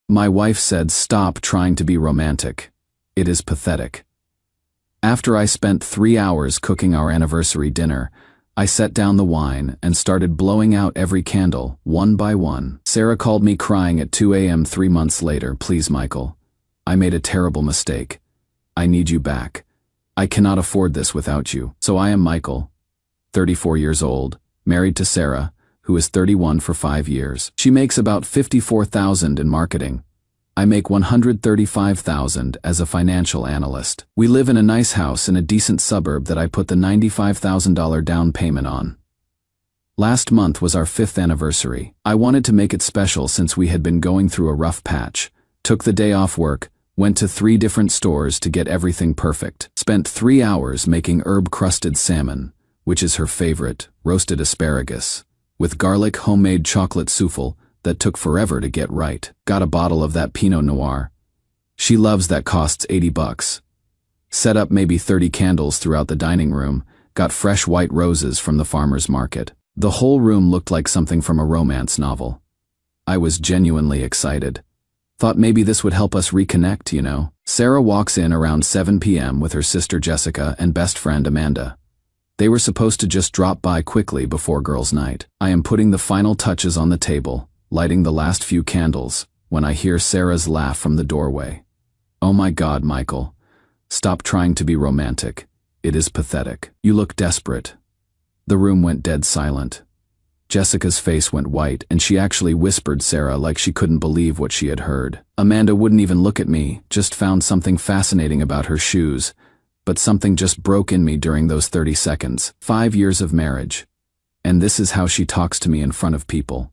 My wife said, "Stop trying to be romantic. It is pathetic." After I spent 3 hours cooking our anniversary dinner, I set down the wine and started blowing out every candle, one by one. Sarah called me crying at 2 a.m. 3 months later. "Please, Michael. I made a terrible mistake. I need you back. I cannot afford this without you." So I am Michael, 34 years old, married to Sarah, who is 31 for 5 years. She makes about $54,000 in marketing. I make $135,000 as a financial analyst. We live in a nice house in a decent suburb that I put the $95,000 down payment on. Last month was our 5th anniversary. I wanted to make it special since we had been going through a rough patch. Took the day off work, went to 3 different stores to get everything perfect. Spent 3 hours making herb-crusted salmon, which is her favorite, roasted asparagus, with garlic homemade chocolate souffle that took forever to get right. Got a bottle of that Pinot Noir. She loves that, costs $80. Set up maybe 30 candles throughout the dining room, got fresh white roses from the farmer's market. The whole room looked like something from a romance novel. I was genuinely excited. Thought maybe this would help us reconnect, you know. Sarah walks in around 7 p.m. with her sister Jessica and best friend Amanda. They were supposed to just drop by quickly before girls' night. I am putting the final touches on the table, lighting the last few candles, when I hear Sarah's laugh from the doorway. "Oh my God, Michael. Stop trying to be romantic. It is pathetic. You look desperate." The room went dead silent. Jessica's face went white, and she actually whispered Sarah like she couldn't believe what she had heard. Amanda wouldn't even look at me, just found something fascinating about her shoes, but something just broke in me during those 30 seconds. 5 years of marriage. And this is how she talks to me in front of people.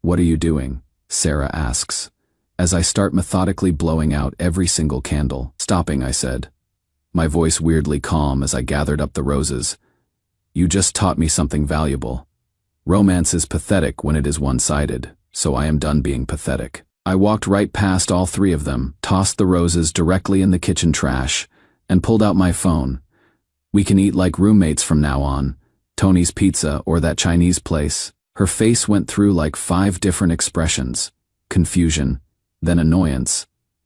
"What are you doing?" Sarah asks, as I start methodically blowing out every single candle. "Stopping," I said, my voice weirdly calm as I gathered up the roses. "You just taught me something valuable. Romance is pathetic when it is one-sided, so I am done being pathetic." I walked right past all 3 of them, tossed the roses directly in the kitchen trash, and pulled out my phone. "We can eat like roommates from now on. Tony's Pizza or that Chinese place." Her face went through like 5 different expressions. Confusion, then annoyance,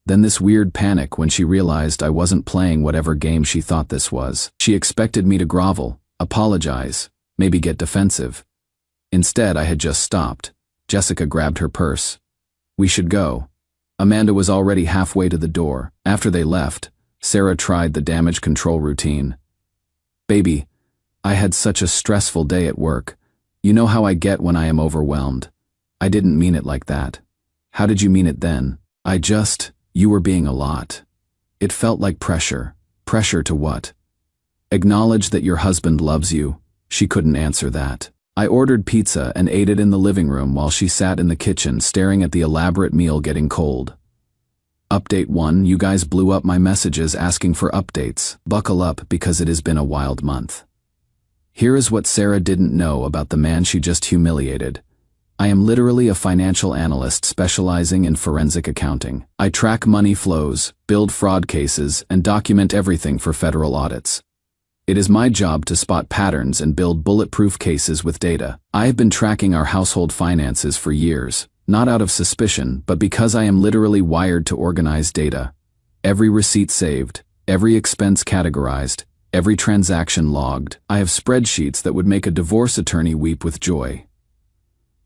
then this weird panic when she realized I wasn't playing whatever game she thought this was. She expected me to grovel, apologize, maybe get defensive. Instead, I had just stopped. Jessica grabbed her purse. "We should go." Amanda was already halfway to the door. After they left, Sarah tried the damage control routine. "Baby, I had such a stressful day at work. You know how I get when I am overwhelmed. I didn't mean it like that." "How did you mean it then?" You were being a lot. It felt like pressure." "Pressure to what?" "Acknowledge that your husband loves you." She couldn't answer that. I ordered pizza and ate it in the living room while she sat in the kitchen staring at the elaborate meal getting cold. Update 1: You guys blew up my messages asking for updates. Buckle up because it has been a wild month. Here is what Sarah didn't know about the man she just humiliated. I am literally a financial analyst specializing in forensic accounting. I track money flows, build fraud cases, and document everything for federal audits. It is my job to spot patterns and build bulletproof cases with data. I have been tracking our household finances for years, not out of suspicion, but because I am literally wired to organize data. Every receipt saved, every expense categorized, every transaction logged. I have spreadsheets that would make a divorce attorney weep with joy.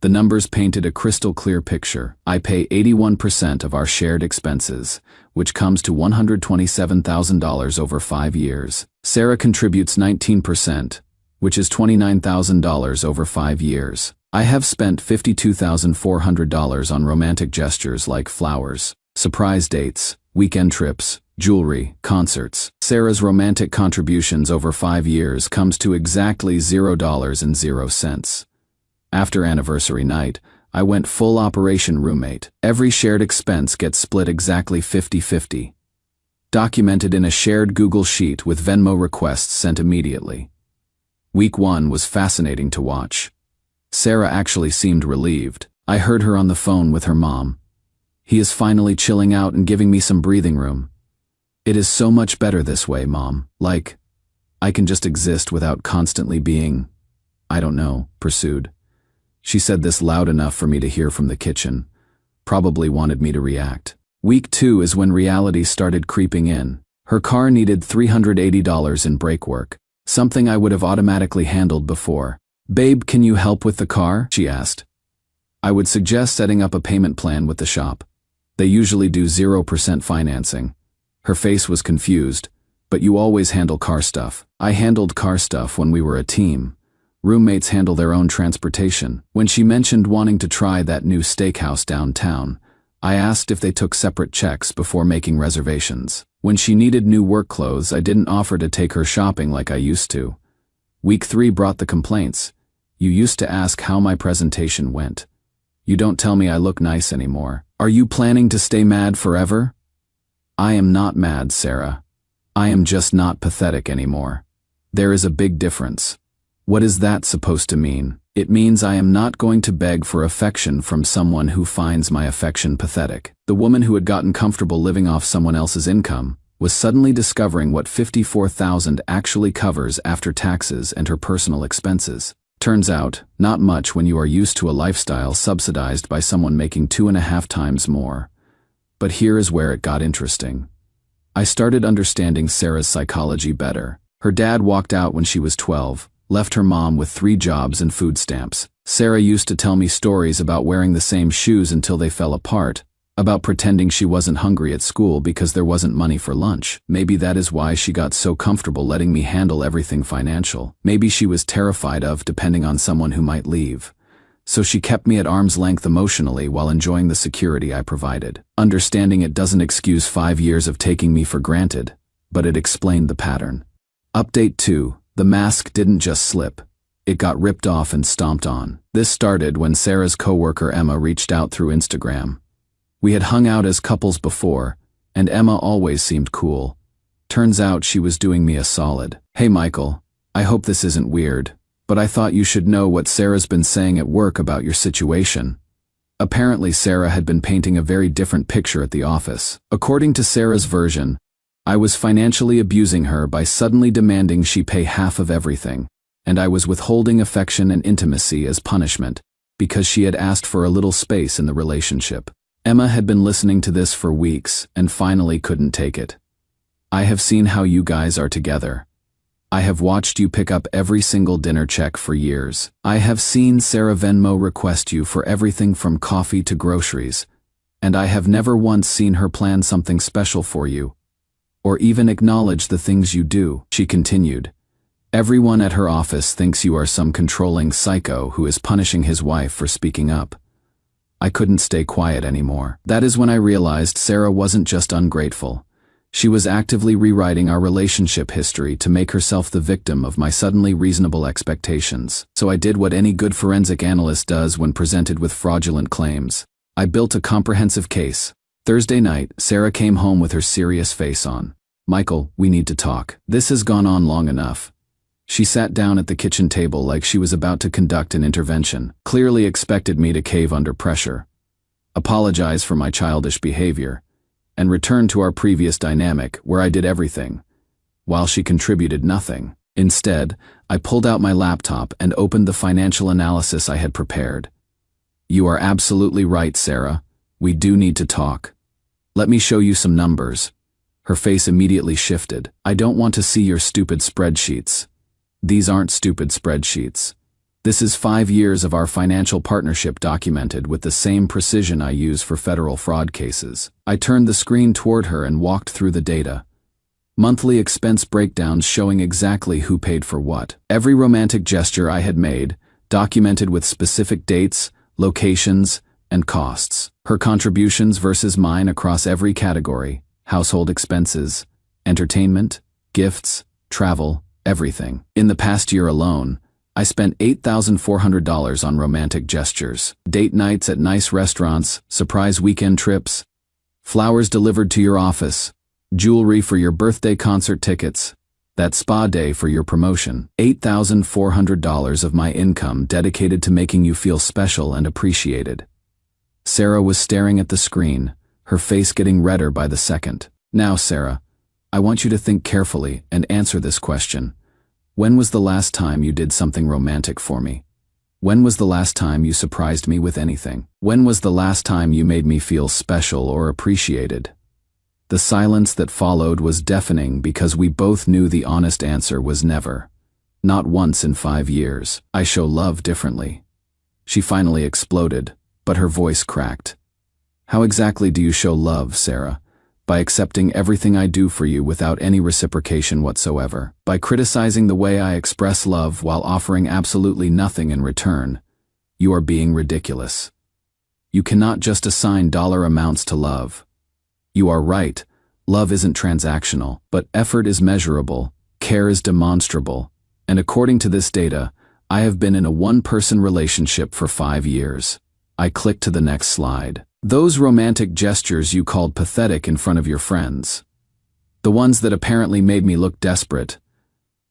The numbers painted a crystal clear picture. I pay 81% of our shared expenses, which comes to $127,000 over 5 years. Sarah contributes 19%, which is $29,000 over 5 years. I have spent $52,400 on romantic gestures like flowers, surprise dates, weekend trips, jewelry, concerts. Sarah's romantic contributions over 5 years comes to exactly $0.00. After anniversary night, I went full operation roommate. Every shared expense gets split exactly 50-50. Documented in a shared Google Sheet with Venmo requests sent immediately. Week 1 was fascinating to watch. Sarah actually seemed relieved. I heard her on the phone with her mom. "He is finally chilling out and giving me some breathing room. It is so much better this way, Mom. Like, I can just exist without constantly being, I don't know, pursued." She said this loud enough for me to hear from the kitchen. probably wanted me to react. Week 2 is when reality started creeping in. Her car needed $380 in brake work, something I would have automatically handled before. "Babe, can you help with the car?" she asked. I would suggest setting up a payment plan with the shop. They usually do 0% financing. Her face was confused. "But you always handle car stuff." I handled car stuff when we were a team. Roommates handle their own transportation. When she mentioned wanting to try that new steakhouse downtown, I asked if they took separate checks before making reservations. When she needed new work clothes, I didn't offer to take her shopping like I used to. Week 3 brought the complaints. "You used to ask how my presentation went. You don't tell me I look nice anymore. Are you planning to stay mad forever?" I am not mad, Sarah. I am just not pathetic anymore. There is a big difference. What is that supposed to mean? It means I am not going to beg for affection from someone who finds my affection pathetic. The woman who had gotten comfortable living off someone else's income was suddenly discovering what $54,000 actually covers after taxes and her personal expenses. Turns out, not much when you are used to a lifestyle subsidized by someone making 2.5 times more. But here is where it got interesting. I started understanding Sarah's psychology better. Her dad walked out when she was 12, left her mom with 3 jobs and food stamps. Sarah used to tell me stories about wearing the same shoes until they fell apart, about pretending she wasn't hungry at school because there wasn't money for lunch. Maybe that is why she got so comfortable letting me handle everything financial. Maybe she was terrified of depending on someone who might leave. So she kept me at arm's length emotionally while enjoying the security I provided. Understanding it doesn't excuse 5 years of taking me for granted, but it explained the pattern. Update 2. The mask didn't just slip. It got ripped off and stomped on. This started when Sarah's coworker Emma reached out through Instagram. We had hung out as couples before, and Emma always seemed cool. Turns out she was doing me a solid. "Hey Michael, I hope this isn't weird, but I thought you should know what Sarah's been saying at work about your situation." Apparently Sarah had been painting a very different picture at the office. According to Sarah's version, I was financially abusing her by suddenly demanding she pay half of everything, and I was withholding affection and intimacy as punishment because she had asked for a little space in the relationship. Emma had been listening to this for weeks and finally couldn't take it. "I have seen how you guys are together. I have watched you pick up every single dinner check for years. I have seen Sarah Venmo request you for everything from coffee to groceries, and I have never once seen her plan something special for you, or even acknowledge the things you do," she continued. "Everyone at her office thinks you are some controlling psycho who is punishing his wife for speaking up." I couldn't stay quiet anymore. That is when I realized Sarah wasn't just ungrateful. She was actively rewriting our relationship history to make herself the victim of my suddenly reasonable expectations. So I did what any good forensic analyst does when presented with fraudulent claims. I built a comprehensive case. Thursday night, Sarah came home with her serious face on. "Michael, we need to talk. This has gone on long enough." She sat down at the kitchen table like she was about to conduct an intervention, clearly expected me to cave under pressure, apologize for my childish behavior, and return to our previous dynamic where I did everything, while she contributed nothing. Instead, I pulled out my laptop and opened the financial analysis I had prepared. "You are absolutely right, Sarah. We do need to talk. Let me show you some numbers." Her face immediately shifted. "I don't want to see your stupid spreadsheets." "These aren't stupid spreadsheets. This is 5 years of our financial partnership documented with the same precision I use for federal fraud cases." I turned the screen toward her and walked through the data. Monthly expense breakdowns showing exactly who paid for what. Every romantic gesture I had made, documented with specific dates, locations, and costs. Her contributions versus mine across every category: household expenses, entertainment, gifts, travel, everything. In the past year alone, I spent $8,400 on romantic gestures, date nights at nice restaurants, surprise weekend trips, flowers delivered to your office, jewelry for your birthday concert tickets, that spa day for your promotion. $8,400 of my income dedicated to making you feel special and appreciated. Sarah was staring at the screen, her face getting redder by the second. "Now, Sarah, I want you to think carefully and answer this question. When was the last time you did something romantic for me? When was the last time you surprised me with anything? When was the last time you made me feel special or appreciated? The silence that followed was deafening because we both knew the honest answer was never. Not once in 5 years. I show love differently. She finally exploded, but her voice cracked. How exactly do you show love, Sarah? By accepting everything I do for you without any reciprocation whatsoever. By criticizing the way I express love while offering absolutely nothing in return. You are being ridiculous. You cannot just assign dollar amounts to love. You are right, love isn't transactional, but effort is measurable, care is demonstrable, and according to this data, I have been in a one-person relationship for 5 years. I click to the next slide. Those romantic gestures you called pathetic in front of your friends. The ones that apparently made me look desperate.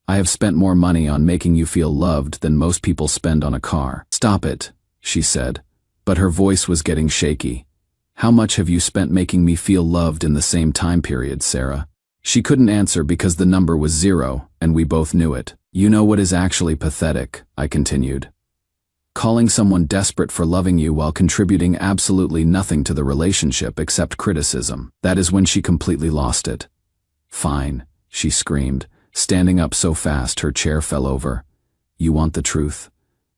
I have spent more money on making you feel loved than most people spend on a car. Stop it, she said, but her voice was getting shaky. How much have you spent making me feel loved in the same time period, Sarah? She couldn't answer because the number was 0, and we both knew it. You know what is actually pathetic, I continued. Calling someone desperate for loving you while contributing absolutely nothing to the relationship except criticism. That is when she completely lost it. Fine, she screamed, standing up so fast her chair fell over. You want the truth?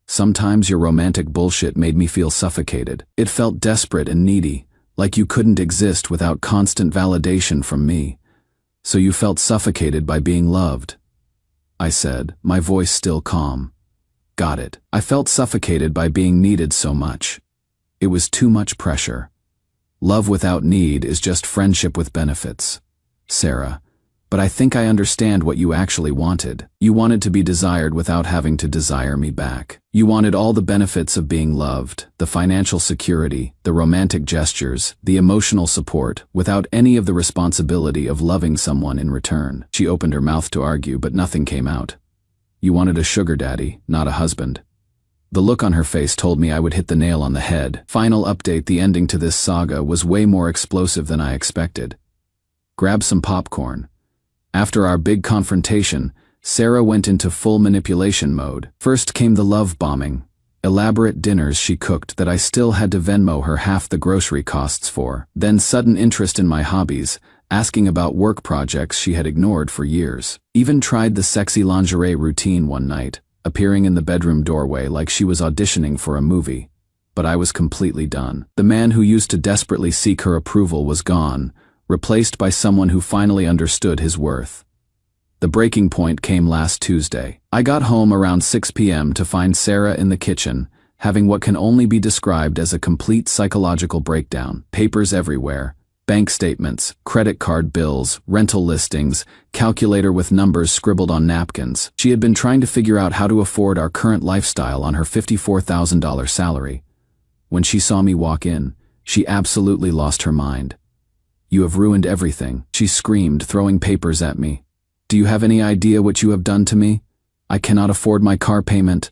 Sometimes your romantic bullshit made me feel suffocated. It felt desperate and needy, like you couldn't exist without constant validation from me. So you felt suffocated by being loved. I said, my voice still calm. Got it. I felt suffocated by being needed so much. It was too much pressure. Love without need is just friendship with benefits. Sarah, but I think I understand what you actually wanted. You wanted to be desired without having to desire me back. You wanted all the benefits of being loved, the financial security, the romantic gestures, the emotional support, without any of the responsibility of loving someone in return. She opened her mouth to argue, but nothing came out. You wanted a sugar daddy, not a husband. The look on her face told me I would hit the nail on the head. Final update: the ending to this saga was way more explosive than I expected. Grab some popcorn. After our big confrontation, Sarah went into full manipulation mode. First came the love bombing, elaborate dinners she cooked that I still had to Venmo her half the grocery costs for. Then sudden interest in my hobbies, asking about work projects she had ignored for years. Even tried the sexy lingerie routine one night, appearing in the bedroom doorway like she was auditioning for a movie. But I was completely done. The man who used to desperately seek her approval was gone, replaced by someone who finally understood his worth. The breaking point came last Tuesday. I got home around 6 p.m. to find Sarah in the kitchen, having what can only be described as a complete psychological breakdown. Papers everywhere. Bank statements, credit card bills, rental listings, calculator with numbers scribbled on napkins. She had been trying to figure out how to afford our current lifestyle on her $54,000 salary. When she saw me walk in, she absolutely lost her mind. You have ruined everything, she screamed, throwing papers at me. Do you have any idea what you have done to me? I cannot afford my car payment.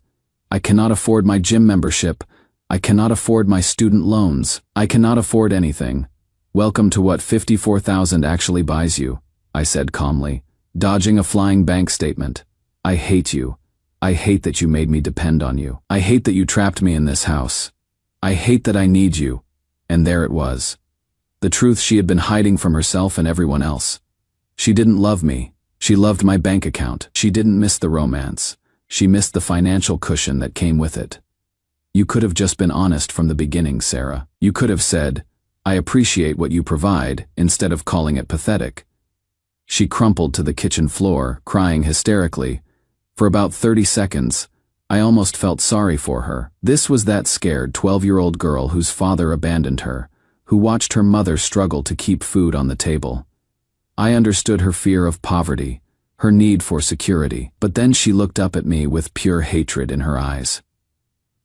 I cannot afford my gym membership. I cannot afford my student loans. I cannot afford anything. Welcome to what $54,000 actually buys you, I said calmly, dodging a flying bank statement. I hate you. I hate that you made me depend on you. I hate that you trapped me in this house. I hate that I need you. And there it was. The truth she had been hiding from herself and everyone else. She didn't love me. She loved my bank account. She didn't miss the romance. She missed the financial cushion that came with it. You could have just been honest from the beginning, Sarah. You could have said, I appreciate what you provide, instead of calling it pathetic. She crumpled to the kitchen floor, crying hysterically. For about 30 seconds, I almost felt sorry for her. This was that scared 12-year-old girl whose father abandoned her, who watched her mother struggle to keep food on the table. I understood her fear of poverty, her need for security, but then she looked up at me with pure hatred in her eyes.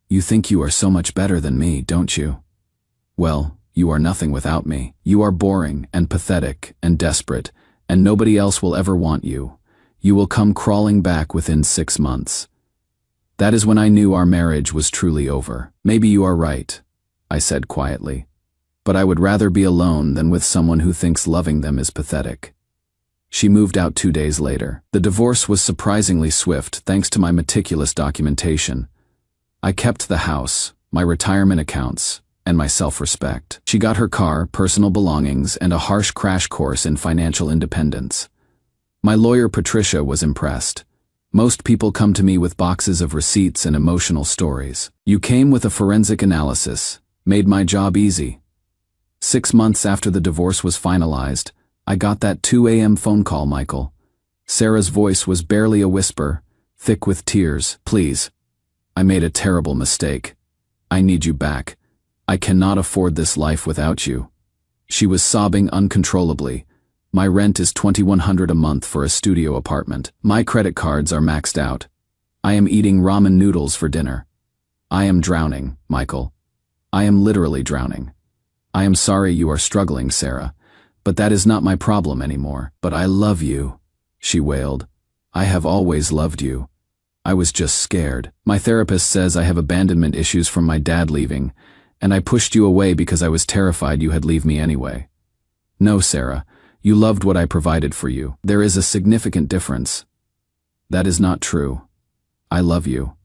You think you are so much better than me, don't you? Well, you are nothing without me. You are boring and pathetic and desperate, and nobody else will ever want you. You will come crawling back within 6 months. That is when I knew our marriage was truly over. Maybe you are right, I said quietly. But I would rather be alone than with someone who thinks loving them is pathetic. She moved out 2 days later. The divorce was surprisingly swift thanks to my meticulous documentation. I kept the house, my retirement accounts, and my self-respect. She got her car, personal belongings, and a harsh crash course in financial independence. My lawyer Patricia was impressed. Most people come to me with boxes of receipts and emotional stories. You came with a forensic analysis, made my job easy. 6 months after the divorce was finalized, I got that 2 a.m. phone call, Michael. Sarah's voice was barely a whisper, thick with tears. Please. I made a terrible mistake. I need you back. I cannot afford this life without you. She was sobbing uncontrollably. My rent is $2,100 a month for a studio apartment. My credit cards are maxed out. I am eating ramen noodles for dinner. I am drowning, Michael. I am literally drowning. I am sorry you are struggling, Sarah, but that is not my problem anymore. But I love you, she wailed. I have always loved you. I was just scared. My therapist says I have abandonment issues from my dad leaving, and I pushed you away because I was terrified you had leave me anyway. No, Sarah, you loved what I provided for you. There is a significant difference. That is not true. I love you.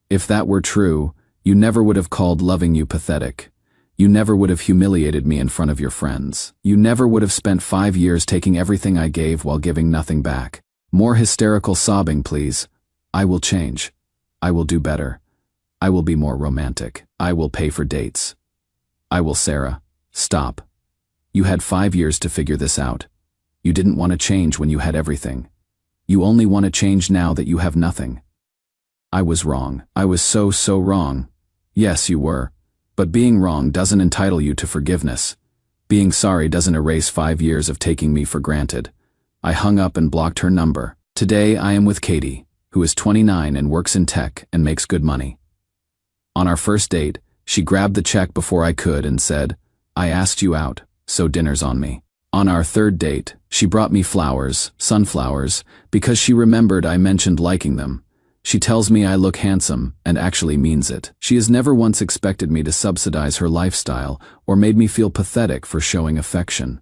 If that were true, you never would have called loving you pathetic. You never would have humiliated me in front of your friends. You never would have spent 5 years taking everything I gave while giving nothing back. More hysterical sobbing, please. I will change. I will do better. I will be more romantic. I will pay for dates. I will. Sarah, stop. You had 5 years to figure this out. You didn't want to change when you had everything. You only want to change now that you have nothing. I was wrong. I was so wrong. Yes, you were. But being wrong doesn't entitle you to forgiveness. Being sorry doesn't erase 5 years of taking me for granted. I hung up and blocked her number. Today I am with Katie, who is 29 and works in tech and makes good money. On our first date, she grabbed the check before I could and said, I asked you out, so dinner's on me. On our third date, she brought me flowers, sunflowers, because she remembered I mentioned liking them. She tells me I look handsome and actually means it. She has never once expected me to subsidize her lifestyle or made me feel pathetic for showing affection.